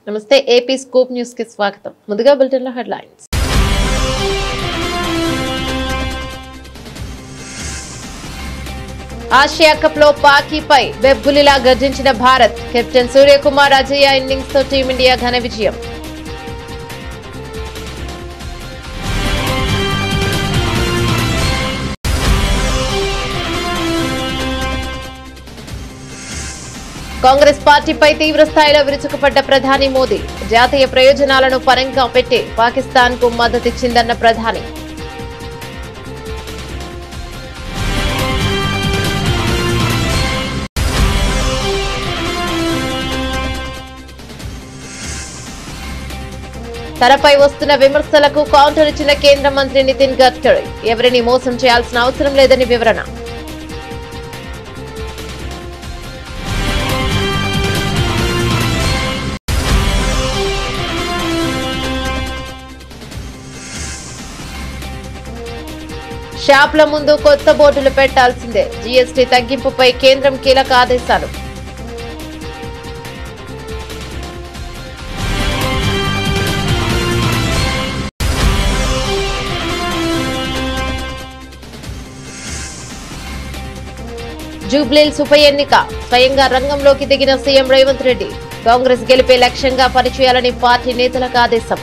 నమస్తే AP scoop news కి స్వాగతం. ముందుగా బులెటిన్ లో హెడ్లైన్స్. ఆసియా కప్ లో పాకీపై బెబ్బులిలా గర్జించిన భారత్. కెప్టెన్ సూర్యకుమార్ అజయ్య ఇన్నింగ్స్ తో టీమిండియా ఘన విజయం. కాంగ్రెస్ పార్టీపై తీవ్ర స్థాయిలో విరుచుకుపడ్డ ప్రధాని మోదీ. జాతీయ ప్రయోజనాలను పరంగా పెట్టి పాకిస్తాన్ కు మద్దతిచ్చిందన్న ప్రధాని. తనపై వస్తున్న విమర్శలకు కౌంటర్ ఇచ్చిన కేంద్ర మంత్రి నితిన్ గడ్కరీ. ఎవరిని మోసం చేయాల్సిన అవసరం లేదని వివరణ. షాప్ల ముందు కొత్త బోర్డులు పెట్టాల్సిందే. జీఎస్టీ తగ్గింపుపై కేంద్రం కీలక ఆదేశాలు. జూబ్లీహిల్స్ ఉప ఎన్నిక స్వయంగా రంగంలోకి దిగిన సీఎం రేవంత్ రెడ్డి. కాంగ్రెస్ గెలిపే లక్ష్యంగా పనిచేయాలని పార్టీ నేతలకు ఆదేశం.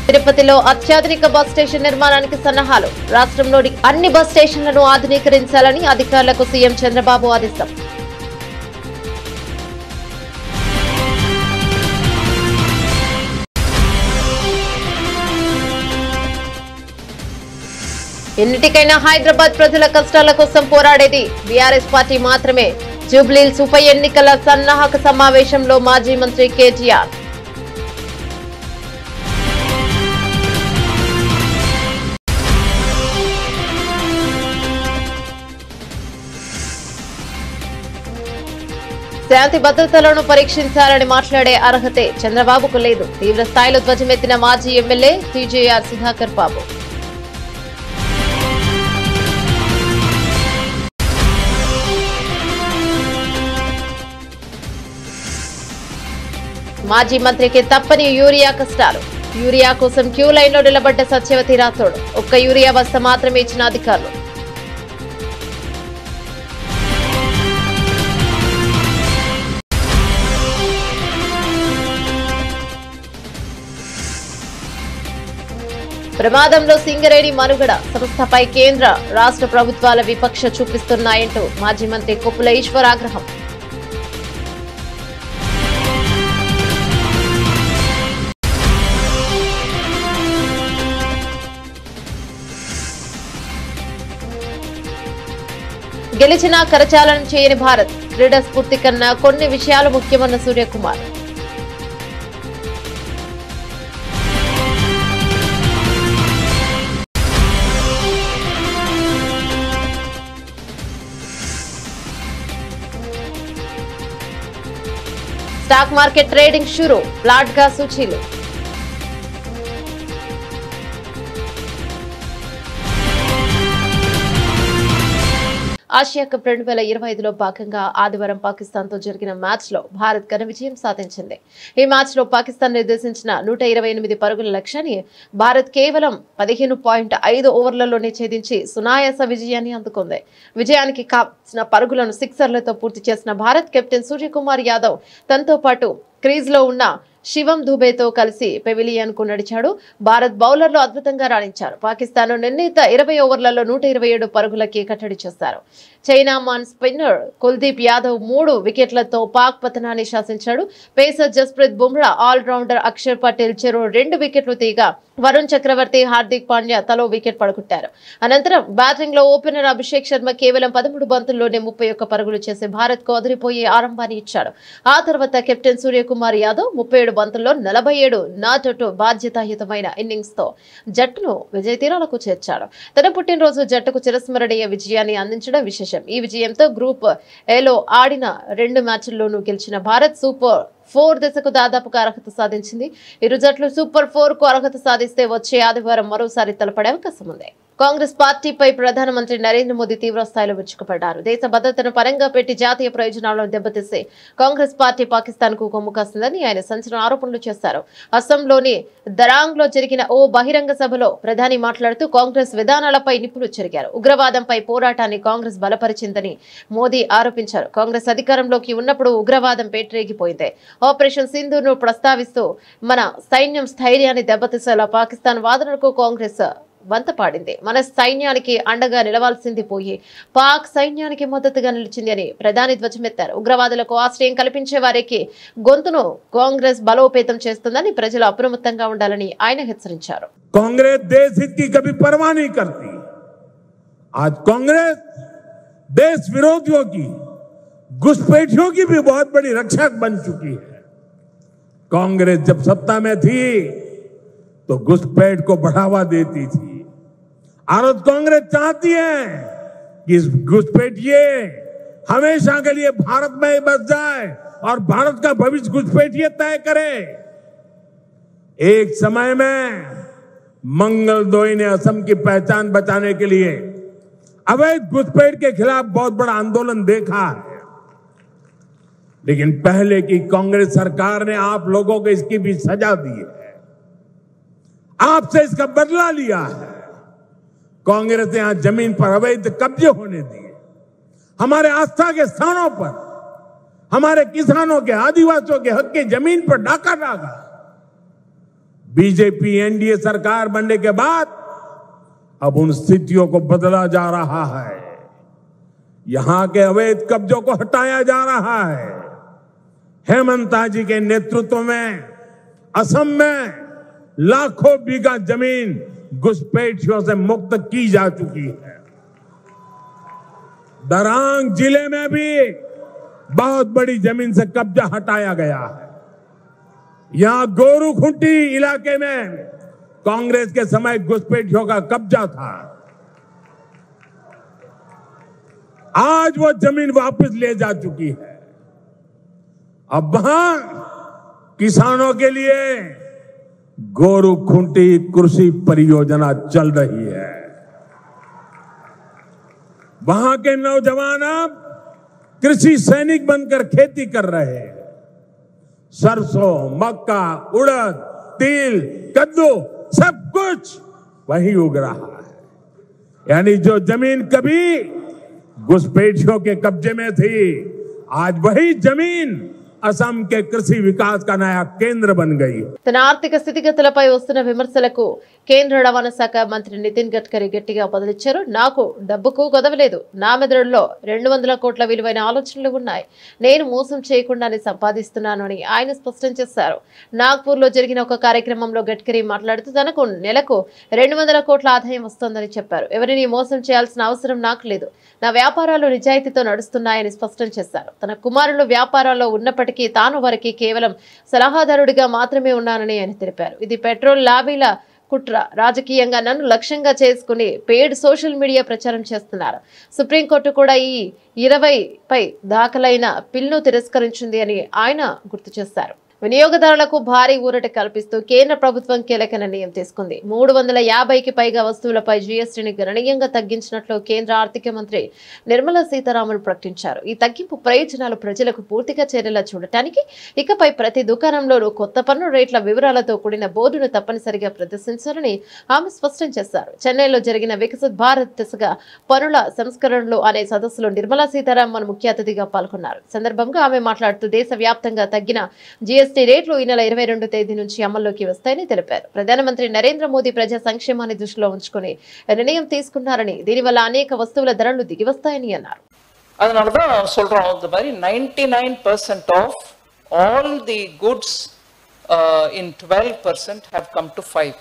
తిరుపతిలో అత్యాధునిక బస్ స్టేషన్ నిర్మాణానికి సన్నాహాలు. రాష్ట్రంలోని అన్ని బస్ స్టేషన్లను ఆధునీకరించాలని అధికారులకు సీఎం చంద్రబాబు ఆదేశం. ఎన్నిటికైనా హైదరాబాద్ ప్రజల కష్టాల కోసం పోరాడేది బీఆర్ఎస్ పార్టీ మాత్రమే. జూబ్లీహిల్స్ ఉప ఎన్నికల సన్నాహక సమావేశంలో మాజీ మంత్రి కేటీఆర్. శాంతి భద్రతలను పరీక్షించాలని మాట్లాడే అర్హతే చంద్రబాబుకు లేదు. తీవ్ర స్థాయిలో ధ్వజమెత్తిన మాజీ ఎమ్మెల్యే టీజేఆర్ సుధాకర్ బాబు. మాజీ మంత్రికి తప్పని యూరియా కష్టాలు. యూరియా కోసం క్యూ లైన్ లో నిలబడ్డ సత్యవతి రాథోడ్. ఒక్క యూరియా బస్తా మాత్రమే ఇచ్చిన అధికారులు. ప్రమాదంలో సింగరేణి మనుగడ సంస్థపై కేంద్ర రాష్ట్ర ప్రభుత్వాల విపక్ష చూపిస్తున్నాయంటూ మాజీ మంత్రి కొప్పుల ఈశ్వర్ ఆగ్రహం. గెలిచినా కరచాలనం చేయని భారత్. క్రీడా స్ఫూర్తి కన్నా కొన్ని విషయాలు ముఖ్యమన్న సూర్యకుమార్. స్టాక్ మార్కెట్ ట్రేడింగ్ షురూ. ఫ్లాట్ గా సూచీలు. ఆసియా కప్ 2025లో భాగంగా ఆదివారం పాకిస్తాన్ తో జరిగిన మ్యాచ్ లో భారత్ ఘన విజయం సాధించింది. ఈ మ్యాచ్ లో పాకిస్తాన్ నిర్దేశించిన 128 పరుగుల లక్ష్యాన్ని భారత్ కేవలం 15.5 ఓవర్లలోనే ఛేదించి సునాయాస విజయాన్ని అందుకుంది. విజయానికి కావాల్సిన పరుగులను సిక్సర్లతో పూర్తి చేసిన భారత్ కెప్టెన్ సూర్యకుమార్ యాదవ్ తనతో పాటు క్రీజ్ లో ఉన్న శివం దుబేతో కలిసి పెవిలియన్ కు నడిచాడు. భారత్ బౌలర్లు అద్భుతంగా రాణించారు. పాకిస్తాన్ నిర్ణీత 20 ఓవర్లలో 127 పరుగులకి కట్టడి చేశారు. Chinaman spinner Kuldeep Yadav 3 వికెట్లతో పాక్ పతనాన్ని శాసించాడు. Pacer Jasprit Bumrah, all rounder Akshar Patel చెరో 2 వికెట్లు తీయగా వరుణ్ చక్రవర్తి, హార్దిక్ పాండ్యా తలో వికెట్ పడగొట్టారు. అనంతరం బ్యాటింగ్ లో ఓపెనర్ అభిషేక్ శర్మ కేవలం 13 బంతుల్లోనే 31 పరుగులు చేసి భారత్ కు అదిరిపోయే ఆరంభాన్ని ఇచ్చాడు. ఆ తర్వాత కెప్టెన్ సూర్యకుమార్ యాదవ్ 37 బంతుల్లో 47 నాటౌట్ బాధ్యతాయుతమైన ఇన్నింగ్స్ తో జట్టును విజయ తీరాలకు చేర్చాడు. తన పుట్టినరోజు జట్టుకు చిరస్మరణీయ విజయాన్ని అందించడం విశేషం. ఈ విజయంతో గ్రూప్ ఏలో ఆడిన 2 మ్యాచ్ల్లోనూ గెలిచిన భారత్ సూపర్ 4 దశకు దాదాపుగా అర్హత సాధించింది. ఇరు జట్లు సూపర్ 4 కు అర్హత సాధిస్తే వచ్చే ఆదివారం మరోసారి తలపడే అవకాశం ఉంది. కాంగ్రెస్ పార్టీపై ప్రధానమంత్రి నరేంద్ర మోదీ తీవ్ర స్థాయిలో విరుచుకుపడ్డారు. దేశ భద్రతను పరంగా పెట్టి జాతీయ ప్రయోజనాలను దెబ్బతీసి కాంగ్రెస్ పార్టీ పాకిస్తాన్ కు కొమ్ము కాస్తుందని ఆయన సంచలన ఆరోపణలు చేశారు. అస్సాంలోని దరాంగ్ లో జరిగిన ఓ బహిరంగ సభలో ప్రధాని మాట్లాడుతూ కాంగ్రెస్ విధానాలపై నిప్పులు చెరిగారు. ఉగ్రవాదంపై పోరాటాన్ని కాంగ్రెస్ బలపరిచిందని మోదీ ఆరోపించారు. కాంగ్రెస్ అధికారంలోకి ఉన్నప్పుడు ఉగ్రవాదం పేటరేగిపోయింది. ఆపరేషన్ సింధూర్ను ప్రస్తావిస్తూ మన సైన్యం స్థైర్యాన్ని దెబ్బతీసేలా పాకిస్తాన్ వాదనలకు కాంగ్రెస్ వంతపాడింది. మన సైన్యానికి అండగా నిలవాల్సింది పోయి పాక్ సైన్యానికి మద్దతుగా నిలిచింది అని ప్రధాని ధ్వజమెత్తారు. ఉగ్రవాదులకు ఆశ్రయం కల్పించే వారికి గొంతును కాంగ్రెస్ బలోపేతం చేస్తుందని ప్రజలు అప్రమత్తంగా ఉండాలని ఆయన హెచ్చరించారు. कांग्रेस देश हित की कभी परवाह नहीं करती। आज कांग्रेस देश विरोधियों की, घुसपैठियों की भी बहुत बड़ी रक्षक बन चुकी है। कांग्रेस जब सत्ता में थी तो घुसपैठ को बढ़ावा देती थी। और कांग्रेस चाहती है कि इस घुसपैठिए हमेशा के लिए भारत में ही बस जाए और भारत का भविष्य घुसपैठिए तय करे। एक समय में मंगलदोई ने असम की पहचान बचाने के लिए अवैध घुसपैठ के खिलाफ बहुत बड़ा आंदोलन देखा है, लेकिन पहले की कांग्रेस सरकार ने आप लोगों को इसकी भी सजा दी है, आपसे इसका बदला लिया है। कांग्रेस ने यहां जमीन पर अवैध कब्जे होने दिए, हमारे आस्था के स्थानों पर हमारे किसानों के, आदिवासियों के हक की जमीन पर डाका डाका। बीजेपी एनडीए सरकार बनने के बाद अब उन स्थितियों को बदला जा रहा है। यहां के अवैध कब्जों को हटाया जा रहा है। हेमंता जी के नेतृत्व में असम में लाखों बीघा जमीन घुसपैठियों से मुक्त की जा चुकी है। दरांग जिले में भी बहुत बड़ी जमीन से कब्जा हटाया गया है। यहां गोरूखुंटी इलाके में कांग्रेस के समय घुसपैठियों का कब्जा था, आज वो जमीन वापस ले जा चुकी है। अब वहां किसानों के लिए गोरूखुंटी कृषि परियोजना चल रही है। वहां के नौजवान अब कृषि सैनिक बनकर खेती कर रहे हैं। सरसों, मक्का, उड़द, तिल, कद्दू सब कुछ वही उग रहा है। यानी जो जमीन कभी घुसपैठियों के कब्जे में थी, आज वही जमीन असम के कृषि विकास का नया केंद्र बन गई। తన ఆర్థిక స్థితిగతులపై వస్తున్న విమర్శలకు కేంద్ర రవాణా శాఖ మంత్రి నితిన్ గడ్కరీ గట్టిగా బదులిచ్చారు. నాకు డబ్బుకు గొడవలేదు, నా మెదడులో 200 కోట్ల విలువైన ఆలోచనలు ఉన్నాయి, నేను మోసం చేయకుండానే సంపాదిస్తున్నాను అని ఆయన స్పష్టం చేశారు. నాగ్పూర్ లో జరిగిన ఒక కార్యక్రమంలో గడ్కరీ మాట్లాడుతూ తనకు నెలకు 200 కోట్ల ఆదాయం వస్తోందని చెప్పారు. ఎవరిని మోసం చేయాల్సిన అవసరం నాకు లేదు, నా వ్యాపారాలు నిజాయితీతో నడుస్తున్నాయని స్పష్టం చేశారు. తన కుమారులు వ్యాపారాల్లో ఉన్నప్పటికీ తాను వారికి కేవలం సలహాదారుడిగా మాత్రమే ఉన్నానని ఆయన తెలిపారు. ఇది పెట్రోల్ లాబీల కుట్ర, రాజకీయంగా నన్ను లక్ష్యంగా చేసుకుని పెయిడ్ సోషల్ మీడియా ప్రచారం చేస్తున్నారు. సుప్రీంకోర్టు కూడా ఈ 20పై దాఖలైన పిల్ను తిరస్కరించింది అని ఆయన గుర్తు చేశారు. వినియోగదారులకు భారీ ఊరట కల్పిస్తూ కేంద్ర ప్రభుత్వం కీలక నిర్ణయం తీసుకుంది. 350కి పైగా వస్తువులపై జీఎస్టీని గణనీయంగా తగ్గించినట్లు కేంద్ర ఆర్థిక మంత్రి నిర్మలా సీతారామన్ ప్రకటించారు. ఈ తగ్గింపు ప్రయోజనాలు ప్రజలకు పూర్తిగా చేరేలా చూడటానికి ఇకపై ప్రతి దుకాణంలోనూ కొత్త పన్ను రేట్ల వివరాలతో కూడిన బోర్డును తప్పనిసరిగా ప్రదర్శించాలని ఆమె స్పష్టం చేశారు. చెన్నైలో జరిగిన వికసిత్ భారత్ దిశగా పన్నుల సంస్కరణలు అనే సదస్సులో నిర్మలా సీతారామన్ ముఖ్య అతిథిగా పాల్గొన్నారు. సందర్భంగా ఆమె మాట్లాడుతూ దేశవ్యాప్తంగా తగ్గిన జీఎస్టీ రేట్లు ఈ నెల 22వ తేదీ నుంచి అమల్లోకి వస్తాయని తెలిపారు. ప్రధానమంత్రి నరేంద్ర మోదీ ప్రజా సంక్షేమాన్ని దృష్టిలో ఉంచుకుని నిర్ణయం తీసుకున్నారని, దీనివల్ల అనేక వస్తువుల ధరలు దిగివస్తాయని అన్నారు. அதனாலதான் சொல்றோம், இந்த மாதிரி 99% of all the goods in 12% have come to 5.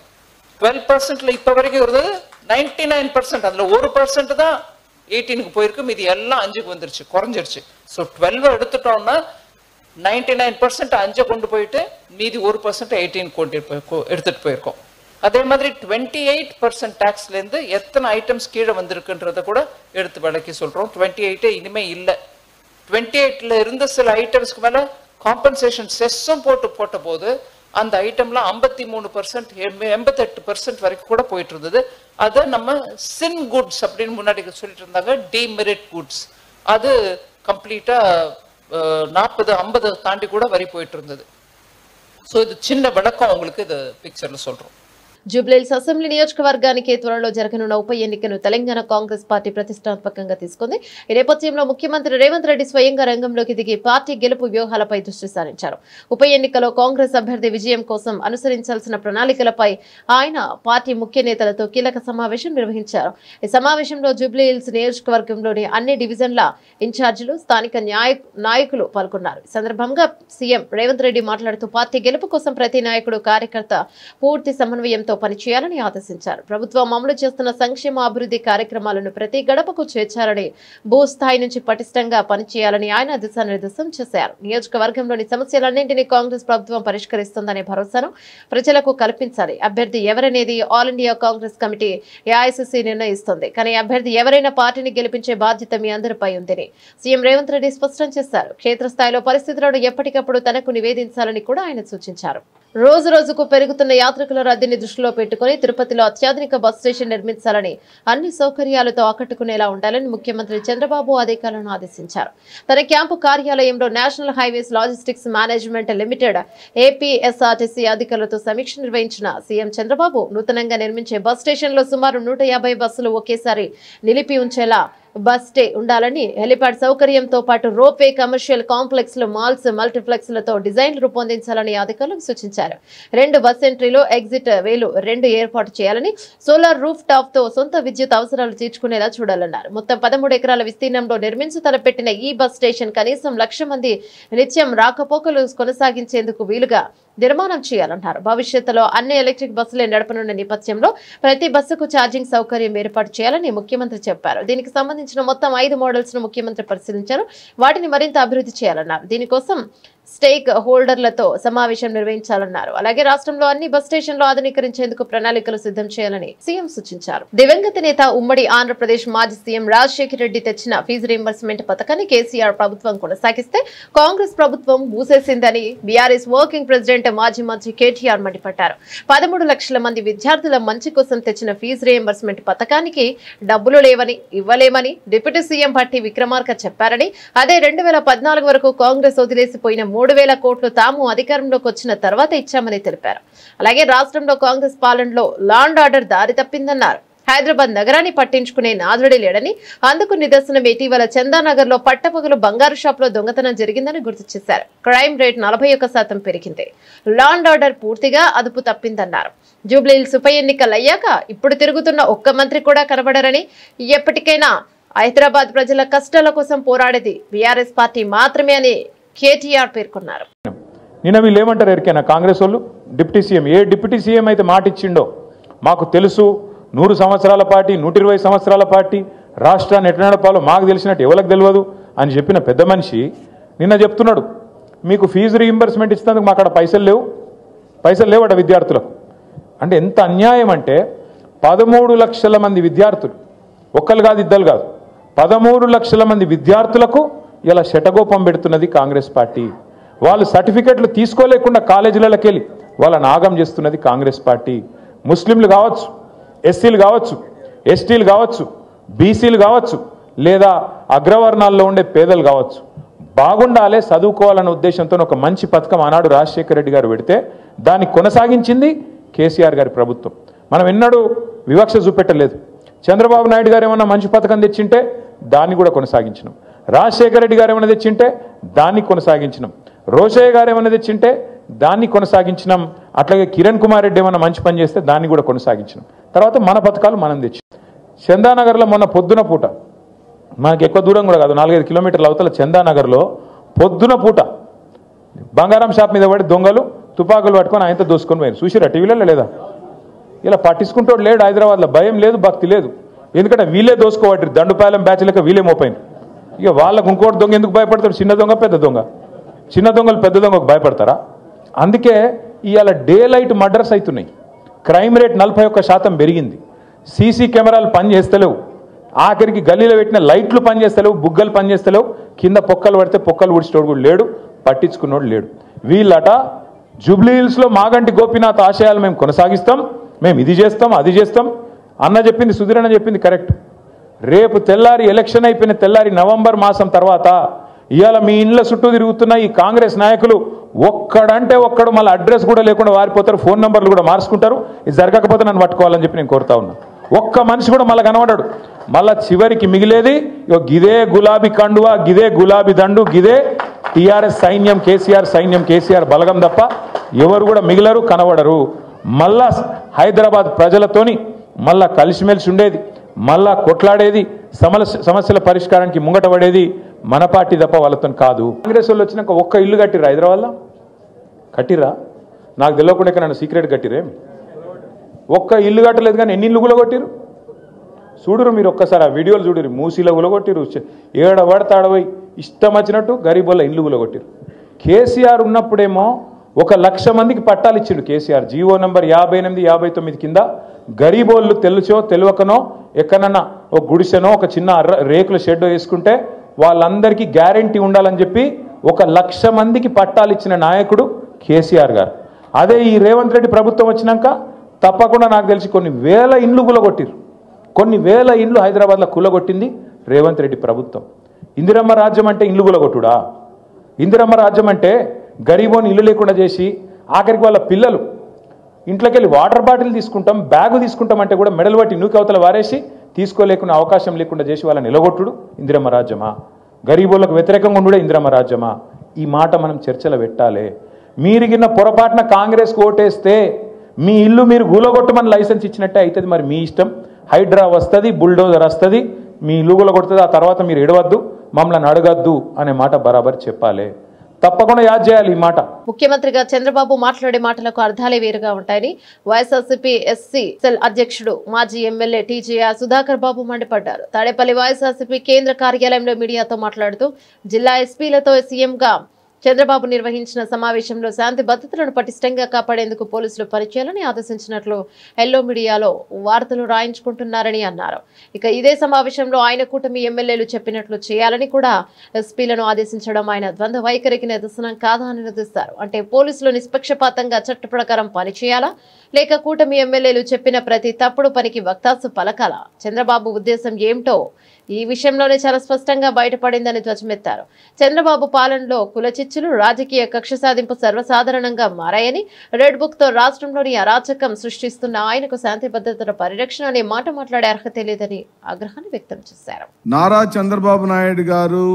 12%ல இப்ப வரைக்கும் வருது 99%, அதுல 1% தான் 18க்கு போயிருக்கு, மீதி எல்லாம் 5க்கு வந்துருச்சு, குறைஞ்சிருச்சு. ஸோ 12 எடுத்துட்டோம்னா 99% 5 கொண்டு போயிட்டு மீதி 1% 18 கொண்டு எடுத்துட்டு போயிருக்கோம். அதே மாதிரி 28% டாக்ஸ்ல இருந்து எத்தனை ஐட்டம்ஸ் கீழே வந்திருக்குன்றத கூட எடுத்து விளக்கி சொல்றோம். 28 இனிமே இல்லை. 28ல இருந்து சில ஐட்டம்ஸ்க்கு மேல காம்பன்சேஷன் செஸ்ஸும் போட்ட போது அந்த ஐட்டம்ல 53%, 88% வரைக்கும் கூட போயிட்டு இருந்தது. அதை நம்ம சின் குட்ஸ் அப்படின்னு முன்னாடி சொல்லிட்டு இருந்தாங்க, டிமெரிட் குட்ஸ். அது கம்ப்ளீட்டா 40-50 தாண்டி கூட வரி போயிட்டு இருந்தது. ஸோ இது சின்ன விளக்கம் உங்களுக்கு இது பிக்சர்ல சொல்றோம். జూబ్లీహిల్స్ అసెంబ్లీ నియోజకవర్గానికి త్వరలో జరగనున్న ఉప ఎన్నికను తెలంగాణ కాంగ్రెస్ పార్టీ ప్రతిష్టాత్మకంగా తీసుకుంది. ఈ నేపథ్యంలో ముఖ్యమంత్రి రేవంత్ రెడ్డి స్వయంగా రంగంలోకి దిగి పార్టీ గెలుపు వ్యూహాలపై దృష్టి సారించారు. ఉప ఎన్నికలో కాంగ్రెస్ అభ్యర్థి విజయం కోసం అనుసరించాల్సిన ప్రణాళికలపై ఆయన పార్టీ ముఖ్య నేతలతో కీలక సమావేశం నిర్వహించారు. ఈ సమావేశంలో జూబ్లీహిల్స్ నియోజకవర్గంలోని అన్ని డివిజన్ల ఇన్ఛార్జీలు, స్థానిక నాయకులు పాల్గొన్నారు. ఈ సందర్భంగా సీఎం రేవంత్ రెడ్డి మాట్లాడుతూ పార్టీ గెలుపు కోసం ప్రతి నాయకుడు, కార్యకర్త పూర్తి సమన్వయంతో పనిచేయాలని ఆదేశించారు. ప్రభుత్వం అమలు చేస్తున్న సంక్షేమ అభివృద్ధి కార్యక్రమాలను ప్రతి గడపకు చేర్చాలని, భూస్థాయి నుంచి పటిష్టంగా పనిచేయాలని ఆయన దిశానిర్దేశం చేశారు. నియోజకవర్గంలోని సమస్యలన్నింటినీ కాంగ్రెస్ ప్రభుత్వం పరిష్కరిస్తుందనే భరోసాను ప్రజలకు కల్పించాలి. అభ్యర్థి ఎవరనేది all India Congress committee AICC నిర్ణయిస్తుంది. కానీ అభ్యర్థి ఎవరైనా పార్టీని గెలిపించే బాధ్యత మీ అందరిపై ఉందని సీఎం రేవంత్ రెడ్డి స్పష్టం చేశారు. క్షేత్రస్థాయిలో పరిస్థితులను ఎప్పటికప్పుడు తనకు నివేదించాలని కూడా ఆయన సూచించారు. రోజు రోజుకు పెరుగుతున్న యాత్రికుల రద్దీని దృష్టిలో పెట్టుకుని తిరుపతిలో అత్యాధునిక బస్ స్టేషన్ నిర్మించాలని, అన్ని సౌకర్యాలతో ఆకట్టుకునేలా ఉండాలని ముఖ్యమంత్రి చంద్రబాబు అధికారులను ఆదేశించారు. తన క్యాంపు కార్యాలయంలో national highways logistics management limited APSRTC అధికారులతో సమీక్ష నిర్వహించిన సీఎం చంద్రబాబు నూతనంగా నిర్మించే బస్ స్టేషన్లో సుమారు 150 బస్సులు ఒకేసారి నిలిపి ఉంచేలా బస్ స్టే ఉండాలని, హెలిప్యాడ్ సౌకర్యంతో పాటు రోప్వే, కమర్షియల్ కాంప్లెక్స్ లు, మాల్స్, మల్టీప్లెక్స్ లతో డిజైన్లు రూపొందించాలని అధికారులకు సూచించారు. 2 బస్ ఎంట్రీలు, ఎగ్జిట్ వేలు 2 ఏర్పాటు చేయాలని, సోలార్ రూఫ్ టాప్ తో సొంత విద్యుత్ అవసరాలు తీర్చుకునేలా చూడాలన్నారు. మొత్తం 13 ఎకరాల విస్తీర్ణంలో నిర్మించి తలపెట్టిన ఈ బస్ స్టేషన్ కనీసం 1,00,000 మంది నిత్యం రాకపోకలు కొనసాగించేందుకు వీలుగా నిర్మాణం చేయాలన్నారు. భవిష్యత్తులో అన్ని ఎలక్ట్రిక్ బస్సులే నడపనున్న నేపథ్యంలో ప్రతి బస్సుకు ఛార్జింగ్ సౌకర్యం ఏర్పాటు చేయాలని ముఖ్యమంత్రి చెప్పారు. దీనికి సంబంధించిన మొత్తం 5 మోడల్స్ ను ముఖ్యమంత్రి పరిశీలించారు. వాటిని మరింత అభివృద్ధి చేయాలన్నారు. దీనికోసం స్టేక్ హోల్డర్లతో సమావేశం నిర్వహించాలన్నారు. అలాగే రాష్ట్రంలో అన్ని బస్ స్టేషన్లు ఆధునీకరించేందుకు ప్రణాళికలు సిద్ధం చేయాలని సీఎం సూచించారు. దివంగత నేత, ఉమ్మడి ఆంధ్రప్రదేశ్ మాజీ సీఎం రాజశేఖర రెడ్డి తెచ్చిన ఫీజు రీయింబర్స్మెంట్ పథకాన్ని కేసీఆర్ ప్రభుత్వం కొనసాగిస్తే కాంగ్రెస్ ప్రభుత్వం మూసేసిందని బీఆర్ఎస్ వర్కింగ్ ప్రెసిడెంట్, మాజీ మంత్రి కేటీఆర్ మండిపడ్డారు. 13 లక్షల మంది విద్యార్థుల మంచి కోసం తెచ్చిన ఫీజు రీయింబర్స్మెంట్ పథకానికి డబ్బులు లేవని, ఇవ్వలేమని డిప్యూటీ సీఎం భట్టి విక్రమార్క చెప్పారని, అదే 2014 వరకు కాంగ్రెస్ వదిలేసిపోయిన 3,000 కోట్లు తాము అధికారంలోకి వచ్చిన తర్వాత ఇచ్చామని తెలిపారు. అలాగే రాష్ట్రంలో కాంగ్రెస్ పాలనలో లా అండ్ ఆర్డర్ దారి తప్పిందన్నారు. హైదరాబాద్ నగరాన్ని పట్టించుకునే నాదుడే లేడని, అందుకు నిదర్శనం ఇటీవల చందానగర్ లో పట్టపగలు బంగారు షాప్ లో దొంగతనం జరిగిందని గుర్తు చేశారు. క్రైమ్ రేట్ 41% పెరిగింది. లా అండ్ ఆర్డర్ పూర్తిగా అదుపు తప్పిందన్నారు. జూబ్లీహిల్స్ ఉప ఎన్నికలయ్యాక ఇప్పుడు తిరుగుతున్న ఒక్క మంత్రి కూడా కనబడరని, ఎప్పటికైనా హైదరాబాద్ ప్రజల కష్టాల కోసం పోరాడేది బీఆర్ఎస్ పార్టీ మాత్రమే అని కేటీఆర్ పేర్కొన్నారు. నిన్న వీళ్ళు ఏమంటారు ఎరికైనా కాంగ్రెస్ వాళ్ళు, డిప్యూటీ సీఎం, ఏ డిప్యూటీ సీఎం అయితే మాట ఇచ్చిండో మాకు తెలుసు, 100 సంవత్సరాల పార్టీ, 120 సంవత్సరాల పార్టీ, రాష్ట్రాన్ని ఎట్లా నడపాలో మాకు తెలిసినట్టు ఎవరికి తెలియదు అని చెప్పిన పెద్ద మనిషి నిన్న చెప్తున్నాడు, మీకు ఫీజు రీయింబర్స్మెంట్ ఇచ్చినందుకు మా అక్కడ పైసలు లేవట విద్యార్థులకు. అంటే ఎంత అన్యాయం అంటే 13 లక్షల మంది విద్యార్థులు, ఒక్కరు కాదు, ఇద్దరు కాదు, 13 లక్షల మంది విద్యార్థులకు ఇలా శటగోపం పెడుతున్నది కాంగ్రెస్ పార్టీ. వాళ్ళు సర్టిఫికెట్లు తీసుకోలేకుండా కాలేజీలకి వెళ్ళి వాళ్ళని ఆగం చేస్తున్నది కాంగ్రెస్ పార్టీ. ముస్లింలు కావచ్చు, ఎస్సీలు కావచ్చు, ఎస్టీలు కావచ్చు, బీసీలు కావచ్చు, లేదా అగ్రవర్ణాల్లో ఉండే పేదలు కావచ్చు, బాగుండాలే, చదువుకోవాలన్న ఉద్దేశంతో ఒక మంచి పథకం ఆనాడు రాజశేఖర రెడ్డి గారు పెడితే దాన్ని కొనసాగించింది కేసీఆర్ గారి ప్రభుత్వం. మనం ఎన్నడూ వివక్ష చూపెట్టలేదు. చంద్రబాబు నాయుడు గారు ఏమన్నా మంచి పథకం తెచ్చింటే దాన్ని కూడా కొనసాగించినాం. రాజశేఖర రెడ్డి గారు ఏమైనా తెచ్చింటే దాన్ని కొనసాగించినాం. రోషయ్య గారు ఏమైనా తెచ్చింటే దాన్ని కొనసాగించినాం. అట్లాగే కిరణ్ కుమార్ రెడ్డి ఏమైనా మంచి పని చేస్తే దాన్ని కూడా కొనసాగించినాం. తర్వాత మన పథకాలు మనం తెచ్చాం. చందానగర్లో మొన్న పొద్దున పూట, మనకి ఎక్కువ దూరం కూడా కాదు, 4-5 కిలోమీటర్ల అవతల చందానగర్లో పొద్దున పూట బంగారం షాప్ మీద పడి దొంగలు తుపాకులు పట్టుకొని ఆయనతో దోసుకొని పోయారు. చూసిరా టీవీలో లేదా? ఇలా పట్టించుకుంటాడు లేడు హైదరాబాద్లో, భయం లేదు, భక్తి లేదు. ఎందుకంటే వీళ్ళే దోసుకోవట్రు, దండుపాలెం బ్యాచ్ లెక్క వీళ్ళే మోపోయినారు. ఇక వాళ్ళకు ఇంకోటి దొంగ ఎందుకు భయపడతాడు? చిన్న దొంగ పెద్ద దొంగ, చిన్న దొంగలు పెద్ద దొంగకు భయపడతారా? అందుకే ఇవాళ డే లైట్ మర్డర్స్ అవుతున్నాయి. క్రైమ్ రేట్ 41% పెరిగింది. సీసీ కెమెరాలు పనిచేస్తలేవు. ఆఖరికి గల్లీలో పెట్టిన లైట్లు పనిచేస్తలేవు, బుగ్గలు పనిచేస్తలేవు. కింద పొక్కలు పడితే పొక్కలు ఊడ్చేటోడు కూడా లేడు, పట్టించుకున్నోడు లేడు. వీళ్ళట జూబ్లీ హిల్స్లో మాగంటి గోపీనాథ్ ఆశయాలు మేము కొనసాగిస్తాం, మేము ఇది చేస్తాం అది చేస్తాం అన్న చెప్పింది, సుధీర్ అన్న చెప్పింది కరెక్ట్. రేపు తెల్లారి ఎలక్షన్ అయిపోయిన తెల్లారి నవంబర్ మాసం తర్వాత ఇవాళ మీ ఇండ్ల చుట్టూ తిరుగుతున్న ఈ కాంగ్రెస్ నాయకులు ఒక్కడంటే ఒక్కడు మళ్ళీ అడ్రస్ కూడా లేకుండా వారిపోతారు, ఫోన్ నంబర్లు కూడా మార్చుకుంటారు. ఇది జరగకపోతే నన్ను పట్టుకోవాలని చెప్పి నేను కోరుతా ఉన్నా. ఒక్క మనిషి కూడా మళ్ళీ కనబడాడు. మళ్ళా చివరికి మిగిలేది గిదే గులాబీ కండువా, గిదే గులాబీ దండు, గిదే టీఆర్ఎస్ సైన్యం కేసీఆర్, సైన్యం కేసీఆర్ బలగం తప్ప ఎవరు కూడా మిగిలరు, కనబడరు. మళ్ళా హైదరాబాద్ ప్రజలతోని మళ్ళా కలిసిమెలిసి ఉండేది, మళ్ళా కొట్లాడేది, సమస్యల పరిష్కారానికి ముంగట పడేది మన పార్టీ తప్ప వాళ్ళతో కాదు. కాంగ్రెస్ వాళ్ళు వచ్చినాక ఒక్క ఇల్లు కట్టిరా హైదరాబాద్లో? కట్టిరా? నాకు తెలియకుండా నన్ను సీక్రెట్ కట్టిరేమి? ఒక్క ఇల్లు కట్టలేదు, కానీ ఎన్ని ఇల్లు గులగొట్టిరు చూడురు మీరు. ఒక్కసారి ఆ వీడియోలు చూడరు. మూసీలో గులగొట్టిరు, ఏడ పడతాడపోయి ఇష్టం వచ్చినట్టు గరీబోళ్ళ ఇల్లు గులగొట్టిరు. కేసీఆర్ ఉన్నప్పుడేమో 1,00,000 మందికి పట్టాలు ఇచ్చిండు కేసీఆర్. జీవో నంబర్ 58, 59 కింద గరీబోళ్ళు తెలుసో తెలియకనో ఎక్కడన్నా ఒక గుడిసెనో ఒక చిన్న రేకుల షెడ్ వేసుకుంటే వాళ్ళందరికీ గ్యారంటీ ఉండాలని చెప్పి 1,00,000 మందికి పట్టాలు ఇచ్చిన నాయకుడు కేసీఆర్ గారు. అదే ఈ రేవంత్ రెడ్డి ప్రభుత్వం వచ్చినాక తప్పకుండా నాకు తెలిసి కొన్ని వేల ఇండ్లు కులగొట్టిరు. కొన్ని వేల ఇండ్లు హైదరాబాద్లో కులగొట్టింది రేవంత్ రెడ్డి ప్రభుత్వం. ఇందిరమ్మ రాజ్యం అంటే ఇండ్లు కులగొట్టుడా? ఇందిరమ్మ రాజ్యం అంటే గరీబోని ఇల్లు లేకుండా చేసి ఆఖరికి వాళ్ళ పిల్లలు ఇంట్లోకి వెళ్ళి వాటర్ బాటిల్ తీసుకుంటాం, బ్యాగు తీసుకుంటాం అంటే కూడా మెడలు పట్టి నూకవతల వారేసి తీసుకోలేకున్న అవకాశం లేకుండా చేసి వాళ్ళని నిలగొట్టుడు ఇందిరమ్మ రాజ్యమా? గరీబోళ్ళకు వ్యతిరేకంగా ఉండే ఇందిరమ్మ రాజ్యమా? ఈ మాట మనం చర్చలో పెట్టాలి. మీరిగిన పొరపాటున కాంగ్రెస్కి ఓటేస్తే మీ ఇల్లు మీరు గూలగొట్టమని లైసెన్స్ ఇచ్చినట్టే అవుతుంది. మరి మీ ఇష్టం. హైడ్రా వస్తుంది, బుల్డోజర్ వస్తుంది, మీ ఇల్లు గూలగొడుతుంది. ఆ తర్వాత మీరు ఎడవద్దు, మమ్మల్ని అడగద్దు అనే మాట బరాబర్ చెప్పాలి. తప్పకుండా యాద్ చేయాలి ఈ మాట. ముఖ్యమంత్రిగా చంద్రబాబు మాట్లాడే మాటలకు అర్థాలే వేరుగా ఉంటాయని వైఎస్ఆర్సీపీ ఎస్సీ సెల్ అధ్యక్షుడు మాజీ ఎమ్మెల్యే టీజేఆర్ సుధాకర్ బాబు మండిపడ్డారు. తాడేపల్లి వైఎస్ఆర్సీపీ కేంద్ర కార్యాలయంలో మీడియాతో మాట్లాడుతూ జిల్లా ఎస్పీలతో సీఎంగా చంద్రబాబు నిర్వహించిన సమావేశంలో శాంతి భద్రతలను పటిష్టంగా కాపాడేందుకు పోలీసులు పనిచేయాలని ఆదేశించినట్లు ఎల్లో మీడియాలో వార్తలు రాయించుకుంటున్నారని అన్నారు. ఇక ఇదే సమావేశంలో ఆయన కూటమి ఎమ్మెల్యేలు చెప్పినట్లు చేయాలని కూడా ఎస్పీలను ఆదేశించడం ఆయన ద్వంద్వ వైఖరికి నిదర్శనం కాదా అని నిలదీస్తారు. అంటే పోలీసులు నిష్పక్షపాతంగా చట్ట ప్రకారం పనిచేయాలా, లేక కూటమి ఎమ్మెల్యేలు చెప్పిన ప్రతి తప్పుడు పనికి వక్తాసు పలకాలా? చంద్రబాబు ఉద్దేశం ఏమిటో ఈ విషయంలోనే చాలా స్పష్టంగా బయటపడిందని ధ్వజమెత్తారు. చంద్రబాబు పాలనలో కులచిచ్చులు, రాజకీయ కక్ష సాధింపు సర్వసాధారణంగా మారాయని, రెడ్ బుక్ తో రాష్ట్రంలోని అరాచకం సృష్టిస్తున్న ఆయనకు శాంతి భద్రతల పరిరక్షణ అనే మాట మాట్లాడే అర్హత లేదని ఆగ్రహాన్ని వ్యక్తం చేశారు. నారా చంద్రబాబు నాయుడు గారు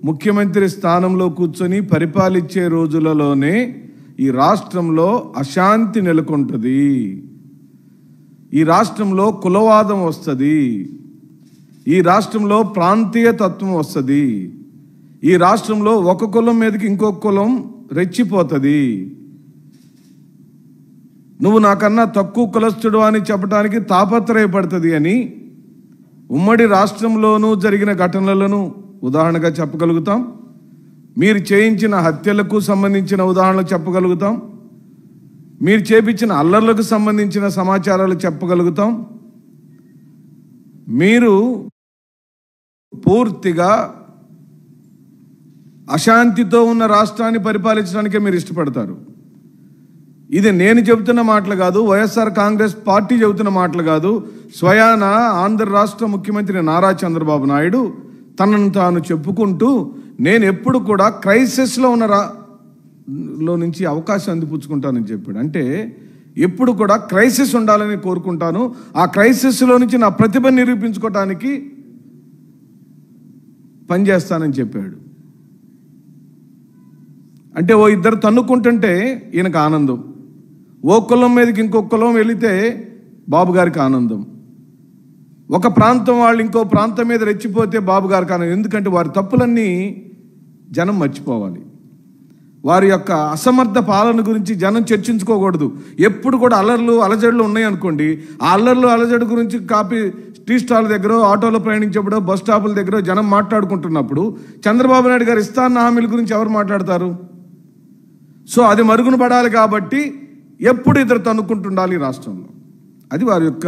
ముఖ్యమంత్రి స్థానంలో కూర్చొని పరిపాలించే రోజులలోనే ఈ రాష్ట్రంలో అశాంతి నెలకొంటుంది, ఈ రాష్ట్రంలో కులవాదం వస్తుంది, ఈ రాష్ట్రంలో ప్రాంతీయ తత్వం వస్తుంది, ఈ రాష్ట్రంలో ఒక కులం మీదకి ఇంకొక కులం రెచ్చిపోతుంది. నువ్వు నాకన్నా తక్కువ కులస్తుడు అని చెప్పడానికి తాపత్రయపడుతుంది అని ఉమ్మడి రాష్ట్రంలోనూ జరిగిన ఘటనలను ఉదాహరణగా చెప్పగలుగుతాం. మీరు చేయించిన హత్యలకు సంబంధించిన ఉదాహరణలు చెప్పగలుగుతాం. మీరు చేపించిన అల్లర్లకు సంబంధించిన సమాచారాలు చెప్పగలుగుతాం. మీరు పూర్తిగా అశాంతితో ఉన్న రాష్ట్రాన్ని పరిపాలించడానికే మీరు ఇష్టపడతారు. ఇది నేను చెబుతున్న మాటలు కాదు, వైఎస్ఆర్ కాంగ్రెస్ పార్టీ చెబుతున్న మాటలు కాదు. స్వయాన ఆంధ్ర రాష్ట్ర ముఖ్యమంత్రి నారా చంద్రబాబు నాయుడు తనను తాను చెప్పుకుంటూ నేను ఎప్పుడు కూడా క్రైసిస్లో ఉన్న లో నుంచి అవకాశం అందిపుచ్చుకుంటానని చెప్పాడు. అంటే ఎప్పుడు కూడా క్రైసిస్ ఉండాలని కోరుకుంటాను, ఆ క్రైసిస్లో నుంచి నా ప్రతిభ నిరూపించుకోవటానికి పనిచేస్తానని చెప్పాడు. అంటే ఓ ఇద్దరు తన్నుకుంటుంటే ఈయనకు ఆనందం, ఓ కులం మీదకి ఇంకొక కులం వెళితే బాబు గారికి ఆనందం, ఒక ప్రాంతం వాళ్ళు ఇంకో ప్రాంతం మీద రెచ్చిపోతే బాబు గారికి ఆనందం. ఎందుకంటే వారి తప్పులన్నీ జనం మర్చిపోవాలి. వారి యొక్క అసమర్థ పాలన గురించి జనం చర్చించుకోకూడదు. ఎప్పుడు కూడా అల్లర్లు అలజడులు ఉన్నాయనుకోండి, ఆ అల్లర్లు అలజడు గురించి టీ స్టాల్ దగ్గర, ఆటోలో ప్రయాణించేప్పుడు, బస్ స్టాపుల దగ్గర జనం మాట్లాడుకుంటున్నప్పుడు చంద్రబాబు నాయుడు గారు ఇస్తాన్న హామీల గురించి ఎవరు మాట్లాడతారు? సో అది మరుగున పడాలి కాబట్టి ఎప్పుడు ఇద్దరు తన్నుకుంటుండాలి రాష్ట్రంలో. అది వారి యొక్క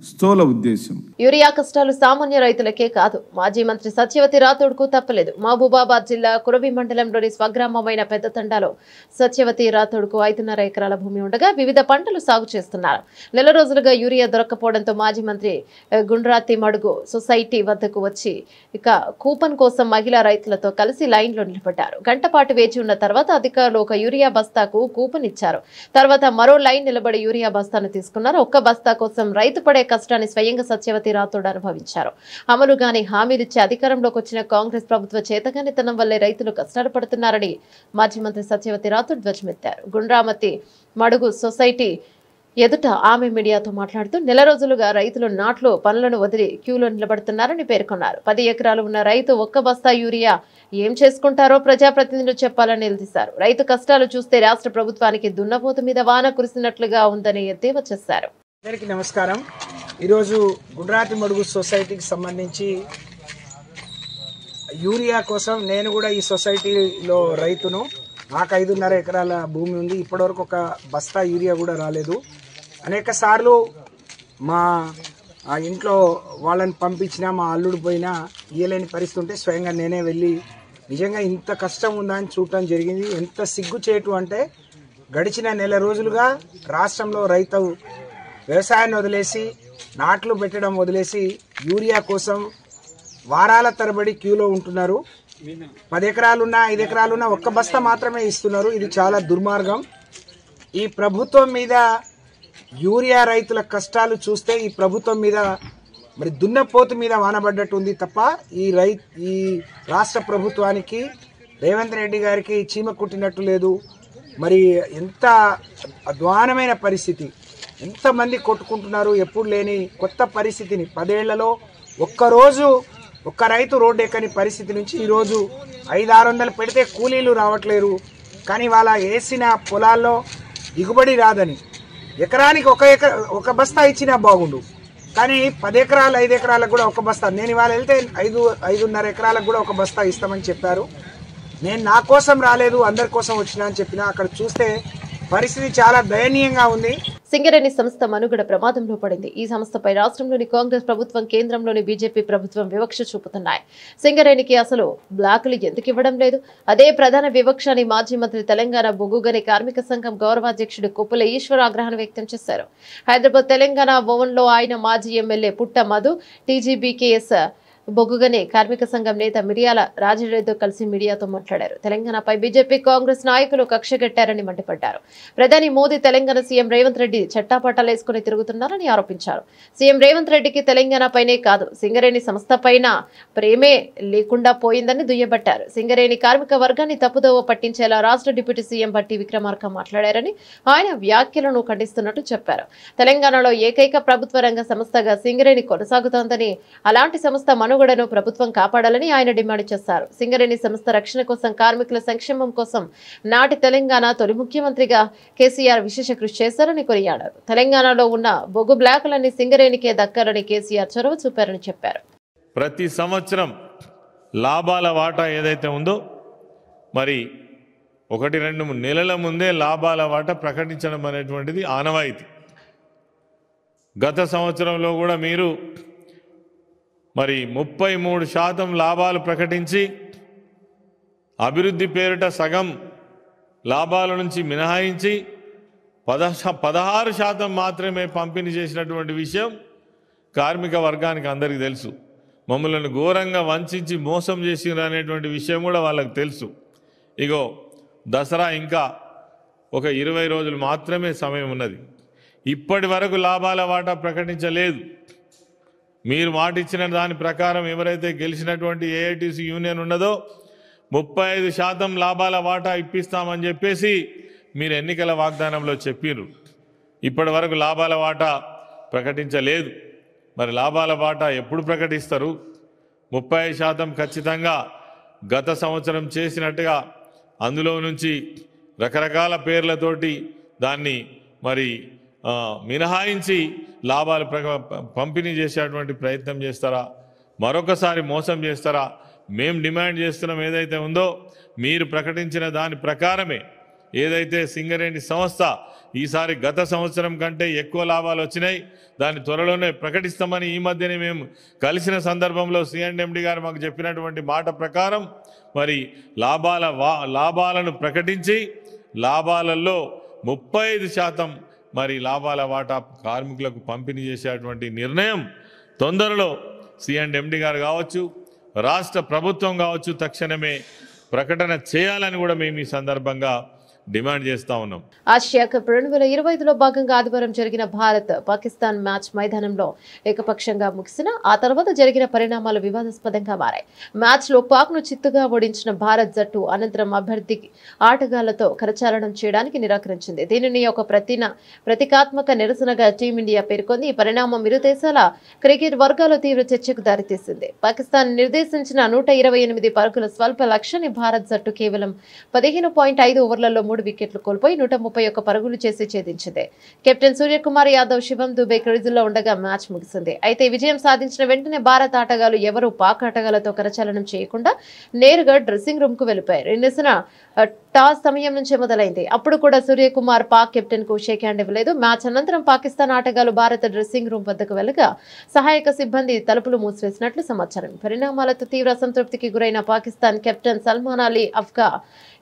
స్థూల ఉద్దేశం. యూరియా కష్టాలు సామాన్య రైతులకే కాదు, మాజీ మంత్రి సత్యవతి రాథోడ్కు తప్పలేదు. మహబూబాబాద్ జిల్లా కురవి మండలంలోని స్వగ్రామమైన పెద్దతండాలో సత్యవతి రాథోడ్కు 5.5 ఎకరాల భూమి ఉండగా వివిధ పంటలు సాగు చేస్తున్నారు. నెల రోజులుగా యూరియా దొరక్కపోవడంతో మాజీ మంత్రి గుండ్రాతి మడుగు సొసైటీ వద్దకు వచ్చి కూపన్ కోసం మహిళా రైతులతో కలిసి లైన్లో నిలబడ్డారు. గంటపాటు వేచి ఉన్న తర్వాత అధికారులు ఒక యూరియా బస్తాకు కూపన్ ఇచ్చారు. తర్వాత మరో లైన్ నిలబడి యూరియా బస్తాను తీసుకున్నారు. ఒక్క బస్తా కోసం రైతు పడే కష్టాన్ని స్వయంగా సత్యవతి రాథోడ్ అనుభవించారు. అమలుగాని హామీలిచ్చి అధికారంలోకి వచ్చిన కాంగ్రెస్ ప్రభుత్వ చేతగానితనం వల్లే రైతులు కష్టాలు పడుతున్నారని మాజీ మంత్రి సత్యవతి రాథోడ్ ధ్వజమెత్తారు. గుండ్రామతి మడుగు సొసైటీ ఎదుట ఆమె మీడియాతో మాట్లాడుతూ నెల రోజులుగా రైతులు నాట్లు పనులను వదిలి క్యూలో నిలబడుతున్నారని పేర్కొన్నారు. 10 ఎకరాలు ఉన్న రైతు ఒక్క బస్తా యూరియా ఏం చేసుకుంటారో ప్రజాప్రతినిధులు చెప్పాలని నిలదీశారు. రైతు కష్టాలు చూస్తే రాష్ట్ర ప్రభుత్వానికి దున్నపోతు మీద వాన కురిసినట్లుగా ఉందని ఎద్దేవా చేశారు. అందరికీ నమస్కారం. ఈరోజు గుండ్రాతి మడుగు సొసైటీకి సంబంధించి యూరియా కోసం నేను కూడా ఈ సొసైటీలో రైతును. నాకు 5.5 ఎకరాల భూమి ఉంది. ఇప్పటివరకు ఒక బస్తా యూరియా కూడా రాలేదు. అనేక సార్లు మా ఇంట్లో వాళ్ళని పంపించినా మా అల్లుడు పోయినా ఇయ్యలేని పరిస్థితి ఉంటే స్వయంగా నేనే వెళ్ళి నిజంగా ఇంత కష్టం ఉందా అని చూడటం జరిగింది. ఎంత సిగ్గుచేటు అంటే గడిచిన నెల రోజులుగా రాష్ట్రంలో రైతు వ్యవసాయాన్ని వదిలేసి నాట్లు పెట్టడం వదిలేసి యూరియా కోసం వారాల తరబడి క్యూలో ఉంటున్నారు. 10 ఎకరాలున్నా 5 ఎకరాలున్నా ఒక్క బస్తా మాత్రమే ఇస్తున్నారు. ఇది చాలా దుర్మార్గం. ఈ ప్రభుత్వం మీద యూరియా రైతుల కష్టాలు చూస్తే ఈ ప్రభుత్వం మీద మరి దున్నపోతు మీద వానబడ్డట్టు ఉంది తప్ప ఈ రాష్ట్ర ప్రభుత్వానికి రేవంత్ రెడ్డి గారికి చీమ కుట్టినట్టు లేదు. మరి ఎంత అధ్వానమైన పరిస్థితి, ఎంతమంది కొట్టుకుంటున్నారు. ఎప్పుడు లేని కొత్త పరిస్థితిని 10 ఏళ్లలో ఒక్కరోజు ఒక్క రైతు రోడ్డు ఎక్కని పరిస్థితి నుంచి ఈరోజు 500-600 పెడితే కూలీలు రావట్లేరు. కానీ వాళ్ళ వేసిన పొలాల్లో దిగుబడి రాదని ఎకరానికి ఒక బస్తా ఇచ్చినా బాగుండు. కానీ 10 ఎకరాలు 5 ఎకరాలకు కూడా ఒక బస్తా. నేను ఇవాళ వెళ్తే 5.5 ఎకరాలకు కూడా ఒక బస్తా ఇస్తామని చెప్పారు. నేను నా కోసం రాలేదు, అందరి కోసం వచ్చినా అని చెప్పినా. అక్కడ చూస్తే పరిస్థితి చాలా దయనీయంగా ఉంది. సింగరేణి సంస్థ మనుగడ ప్రమాదంలో పడింది. ఈ సంస్థపై రాష్ట్రంలోని కాంగ్రెస్ ప్రభుత్వం, కేంద్రంలోని బీజేపీ ప్రభుత్వం వివక్ష చూపుతున్నాయి. సింగరేణికి అసలు బ్లాకులు ఎందుకు ఇవ్వడం లేదు? అదే ప్రధాన వివక్ష అని మాజీ మంత్రి తెలంగాణ బొగ్గుగని కార్మిక సంఘం గౌరవాధ్యక్షుడు కొప్పుల ఈశ్వర్ ఆగ్రహం వ్యక్తం చేశారు. హైదరాబాద్ తెలంగాణ భవన్లో ఆయన మాజీ ఎమ్మెల్యే పుట్ట మధు, టీజీబీకేఎస్ బొగ్గుగని కార్మిక సంఘం నేత మిరియాల రాజిరెడ్డితో కలిసి మీడియాతో మాట్లాడారు. తెలంగాణపై బీజేపీ, కాంగ్రెస్ నాయకులు కక్షగట్టారని మండిపడ్డారు. ప్రధాని మోదీ తెలంగాణ సీఎం రేవంత్ రెడ్డి చట్టాపట్టాలేసుకుని తిరుగుతున్నారని ఆరోపించారు. సీఎం రేవంత్ రెడ్డికి తెలంగాణపైనే కాదు సింగరేణి సంస్థపైన ప్రేమే లేకుండా పోయిందని దుయ్యబట్టారు. సింగరేణి కార్మిక వర్గాన్ని తప్పుదోవ పట్టించేలా రాష్ట్ర డిప్యూటీ సీఎం బట్టి విక్రమార్క మాట్లాడారని ఆయన వ్యాఖ్యలను ఖండిస్తున్నట్టు చెప్పారు. తెలంగాణలో ఏకైక ప్రభుత్వ రంగ సంస్థగా సింగరేణి కొనసాగుతోందని, అలాంటి సంస్థ మనుగడను ప్రభుత్వం కాపాడాలని ఆయన డిమాండ్ చేశారు. సింగరేణి సంస్థ రక్షణ కోసం, కార్మికుల సంక్షేమం కోసం నాటి తెలంగాణ తొలి ముఖ్యమంత్రిగా కేసీఆర్ విశేష కృషి చేశారని కొనియాడారు. తెలంగాణలో ఉన్న బొగ్గు బ్లాకులన్నీ సింగరేణికే దక్కాలని కేసీఆర్ చొరవ చూపారని చెప్పారు. ప్రతి సంవత్సరం లాభాల వాటా ఏదైతే ఉందో మరి 1-2 నెలల ముందే లాభాల వాటా ప్రకటించడం అనేటువంటిది ఆనవాయితీ. గత సంవత్సరంలో కూడా మీరు మరి 33% లాభాలు ప్రకటించి అభివృద్ధి పేరిట సగం లాభాల నుంచి మినహాయించి 16% మాత్రమే పంపిణీ చేసినటువంటి విషయం కార్మిక వర్గానికి అందరికీ తెలుసు. మమ్మల్ని ఘోరంగా వంచి మోసం చేసినారు అనేటువంటి విషయం కూడా వాళ్ళకి తెలుసు. ఇగో దసరా ఇంకా ఒక 20 రోజులు మాత్రమే సమయం ఉన్నది. ఇప్పటి వరకు లాభాల వాటా ప్రకటించలేదు. మీరు మాట ఇచ్చిన దాని ప్రకారం ఎవరైతే గెలిచినటువంటి ఏఐటీసీ యూనియన్ ఉన్నదో 35% లాభాల వాటా ఇప్పిస్తామని చెప్పేసి మీరు ఎన్నికల వాగ్దానంలో చెప్పారు. ఇప్పటి వరకు లాభాల వాటా ప్రకటించలేదు. మరి లాభాల వాటా ఎప్పుడు ప్రకటిస్తారు? 30% ఖచ్చితంగా గత సంవత్సరం చేసినట్టుగా అందులో నుంచి రకరకాల పేర్లతోటి దాన్ని మరి మినహాయించి లాభాలు పంపిణీ చేసేటువంటి ప్రయత్నం చేస్తారా? మరొకసారి మోసం చేస్తారా? మేము డిమాండ్ చేస్తున్నాం ఏదైతే ఉందో మీరు ప్రకటించిన దాని ప్రకారమే ఏదైతే సింగరేణి సంస్థ ఈసారి గత సంవత్సరం కంటే ఎక్కువ లాభాలు వచ్చినాయి, దాన్ని త్వరలోనే ప్రకటిస్తామని ఈ మధ్యనే మేము కలిసిన సందర్భంలో C&MD గారు మాకు చెప్పినటువంటి మాట ప్రకారం మరి లాభాలను ప్రకటించి లాభాలలో 35% మరి లాభాల వాటా కార్మికులకు పంపిణీ చేసేటువంటి నిర్ణయం తొందరలో C&MD గారు కావచ్చు, రాష్ట్ర ప్రభుత్వం కావచ్చు తక్షణమే ప్రకటన చేయాలని కూడా మేము ఈ సందర్భంగా డిమాండ్ చేస్తా ఉన్నాం. ఆసియా కప్ 2025లో భాగంగా ఆదివారం జరిగిన భారత్ పాకిస్తాన్ మ్యాచ్ మైదానంలో ఏకపక్షంగా ముగిసిన ఆ తర్వాత జరిగిన పరిణామాలు వివాదాస్పదంగా మారాయి. మ్యాచ్ లో పాక్ ను చిత్తుగా ఓడించిన భారత్ జట్టు అనంతరం అభ్యర్థి ఆటగాళ్లతో కరచాలనం చేయడానికి నిరాకరించింది. దీనిని ఒక ప్రతీకాత్మక నిరసనగా టీమిండియా పేర్కొంది. ఈ పరిణామం ఇరు దేశాల క్రికెట్ వర్గాల్లో తీవ్ర చర్చకు దారితీసింది. పాకిస్తాన్ నిర్దేశించిన 128 పరుగుల స్వల్ప లక్ష్యాన్ని భారత్ జట్టు కేవలం 15.5 ఓవర్లలో 3 వికెట్లు కోల్పోయి 131 పరుగులు చేసి ఛేదించింది. కెప్టెన్ సూర్యకుమార్ యాదవ్, శివం దుబే క్రీజుల్లో ఉండగా మ్యాచ్ ముగిసింది. అయితే విజయం సాధించిన వెంటనే భారత ఆటగాళ్లు ఎవరూ పాక్ ఆటగాళ్లతో కరచాలనం చేయకుండా నేరుగా డ్రెస్సింగ్ రూమ్ కు వెళ్లిపోయారు. ఈ నిరసన టాస్ సమయం నుంచే మొదలైంది. అప్పుడు కూడా సూర్యకుమార్ పాక్ కెప్టెన్ కు షేక్ హ్యాండ్ ఇవ్వలేదు. మ్యాచ్ అనంతరం పాకిస్తాన్ ఆటగాళ్లు భారత డ్రెస్సింగ్ రూమ్ వద్దకు వెళ్లగా సహాయక సిబ్బంది తలుపులు మూసివేసినట్లు సమాచారం. పరిణామాలతో తీవ్ర అసంతృప్తికి గురైన పాకిస్తాన్ కెప్టెన్ సల్మాన్ అలీ అఫ్గా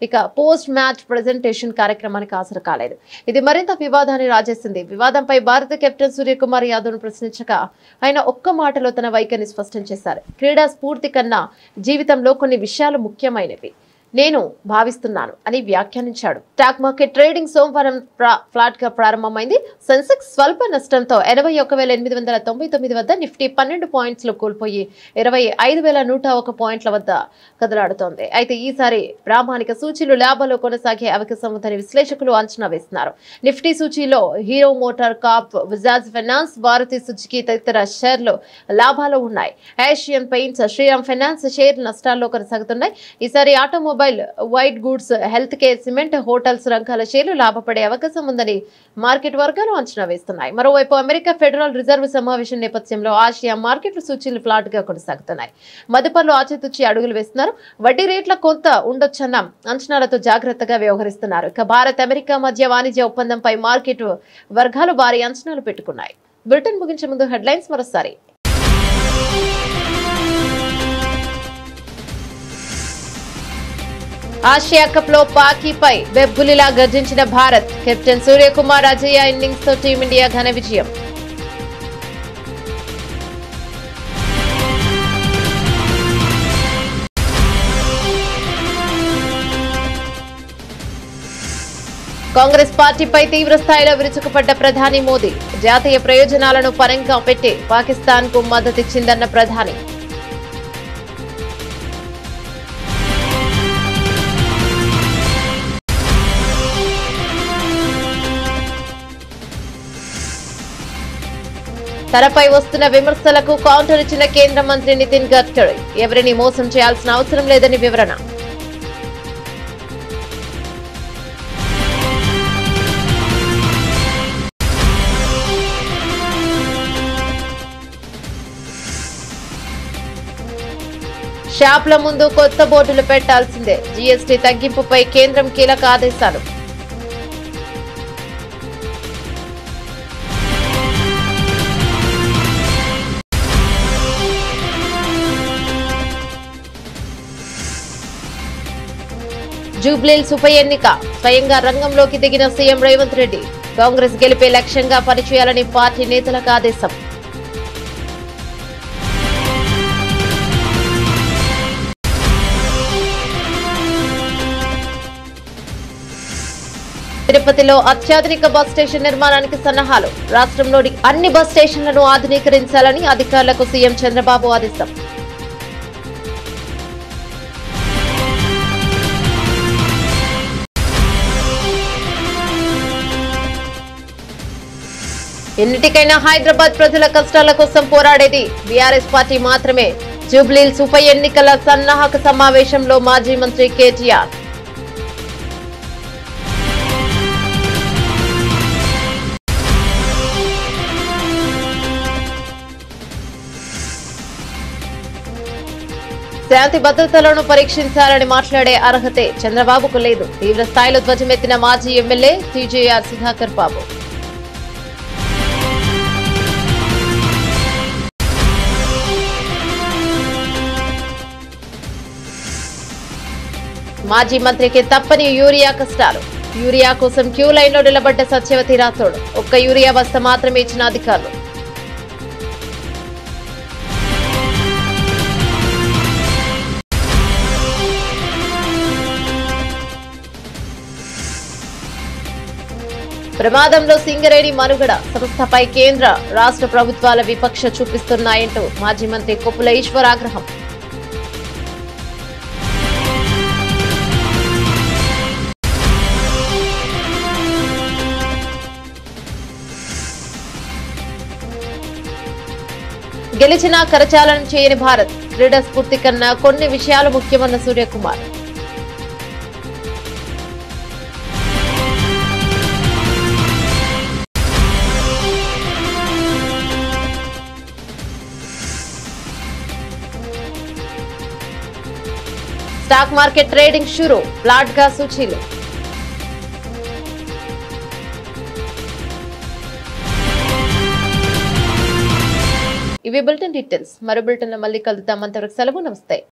ఇక పోస్ట్ మ్యాచ్ ప్రెజెంటేషన్ కార్యక్రమానికి హాజరు కాలేదు. ఇది మరింత వివాదాన్ని రాజేసింది. వివాదంపై భారత కెప్టెన్ సూర్యకుమార్ యాదవ్ ను ప్రశ్నించగా ఆయన ఒక్క మాటలో తన వైఖరిని స్పష్టం చేశారు. క్రీడా స్ఫూర్తి కన్నా జీవితంలో కొన్ని విషయాలు ముఖ్యమైనవి నేను భావిస్తున్నాను అని వ్యాఖ్యానించాడు. స్టాక్ మార్కెట్ ట్రేడింగ్ సోమవారం ఫ్లాట్ గా ప్రారంభమైంది. సెన్సెక్స్ స్వల్ప నష్టంతో 81,899 వద్ద, నిఫ్టీ 12 పాయింట్స్ కోల్పోయి 25,101 పాయింట్ల వద్ద కదలాడుతోంది. అయితే ఈసారి ప్రామాణిక సూచీలు లాభాలు కొనసాగే అవకాశం ఉందని విశ్లేషకులు అంచనా వేస్తున్నారు. నిఫ్టీ సూచీలో Hero Motor Corp, Bajaj Finance, Maruti Suzuki తదితర షేర్లు లాభాలు ఉన్నాయి. Asian Paints, Shriram Finance share నష్టాల్లో కొనసాగుతున్నాయి. ఈసారి automobile, white goods, health care, cement, hotels రంగాల షేర్లు లాభపడే అవకాశం ఉందని మార్కెట్ వర్గాలు అంచనా వేస్తున్నాయి. మరోవైపు అమెరికా ఫెడరల్ రిజర్వ్ సమావేశం నేపథ్యంలో ఆసియా మార్కెట్లు సూచీలు ఫ్లాట్ గా కొనసాగుతున్నాయి. మదుపర్లు ఆచితూచి అడుగులు వేస్తున్నారు. వడ్డీ రేట్ల కొంత ఉండొచ్చన్న అంచనాలతో జాగ్రత్తగా వ్యవహరిస్తున్నారు. ఇక భారత్ అమెరికా మధ్య వాణిజ్య ఒప్పందంపై మార్కెట్ వర్గాలు భారీ అంచనాలు పెట్టుకున్నాయి. బ్రిటన్ ముగించే ముందు హెడ్లైన్స్ మరోసారి. ఆసియా కప్ లో పాకీపై బెబ్బులిలా గర్జించిన భారత్. కెప్టెన్ సూర్యకుమార్ అజేయ ఇన్నింగ్స్ తో టీమిండియా ఘన విజయం. కాంగ్రెస్ పార్టీపై తీవ్ర స్థాయిలో విరుచుకుపడ్డ ప్రధాని మోదీ. జాతీయ ప్రయోజనాలను పరంగా పెట్టి పాకిస్తాన్ కు మద్దతిచ్చిందన్న ప్రధాని. తనపై వస్తున్న విమర్శలకు కౌంటర్ ఇచ్చిన కేంద్ర మంత్రి నితిన్ గడ్కరీ. ఎవరిని మోసం చేయాల్సిన అవసరం లేదని వివరణ. షాప్ల ముందు కొత్త బోర్డులు పెట్టాల్సిందే. జీఎస్టీ తగ్గింపుపై కేంద్రం కీలక ఆదేశాలు. జూబ్లీహిల్స్ ఉప ఎన్నిక స్వయంగా రంగంలోకి దిగిన సీఎం రేవంత్ రెడ్డి. కాంగ్రెస్ గెలిపే లక్ష్యంగా పనిచేయాలని పార్టీ నేతలకు ఆదేశం. తిరుపతిలో అత్యాధునిక బస్ స్టేషన్ నిర్మాణానికి సన్నాహాలు. రాష్ట్రంలోని అన్ని బస్ స్టేషన్లను ఆధునీకరించాలని అధికారులకు సీఎం చంద్రబాబు ఆదేశం. ఎన్నిటికైనా హైదరాబాద్ ప్రజల కష్టాల కోసం పోరాడేది బీఆర్ఎస్ పార్టీ మాత్రమే. జూబ్లీహిల్స్ ఉప ఎన్నికల సన్నాహక సమావేశంలో మాజీ మంత్రి కేటీఆర్. శాంతి భద్రతలను పరీక్షించాలని మాట్లాడే అర్హతే చంద్రబాబుకు లేదు. తీవ్ర స్థాయిలో ధ్వజమెత్తిన మాజీ ఎమ్మెల్యే టీజేఆర్ సుధాకర్ బాబు. మాజీ మంత్రికి తప్పని యూరియా కష్టాలు. యూరియా కోసం క్యూ లైన్లో నిలబడ్డ సత్యవతి రాథోడ్. ఒక్క యూరియా బస్తా మాత్రమే ఇచ్చిన అధికారులు. ప్రమాదంలో సింగరేణి మనుగడ. సంస్థపై కేంద్ర రాష్ట్ర ప్రభుత్వాల విపక్ష చూపిస్తున్నాయంటూ మాజీ మంత్రి కొప్పుల ఈశ్వర్ ఆగ్రహం. గెలిచినా కరచాలనం చేయని భారత్. క్రీడా స్ఫూర్తి కన్నా కొన్ని విషయాలు ముఖ్యమన్న సూర్యకుమార్. స్టాక్ మార్కెట్ ట్రేడింగ్ షురూ. ఫ్లాట్ గా సూచీలు. ఇవి బులెటిన్ డీటెయిల్స్. మరో బులెటిన్ లో మళ్ళీ కలుద్దాం. అంతవరకు సెలవు. నమస్తే.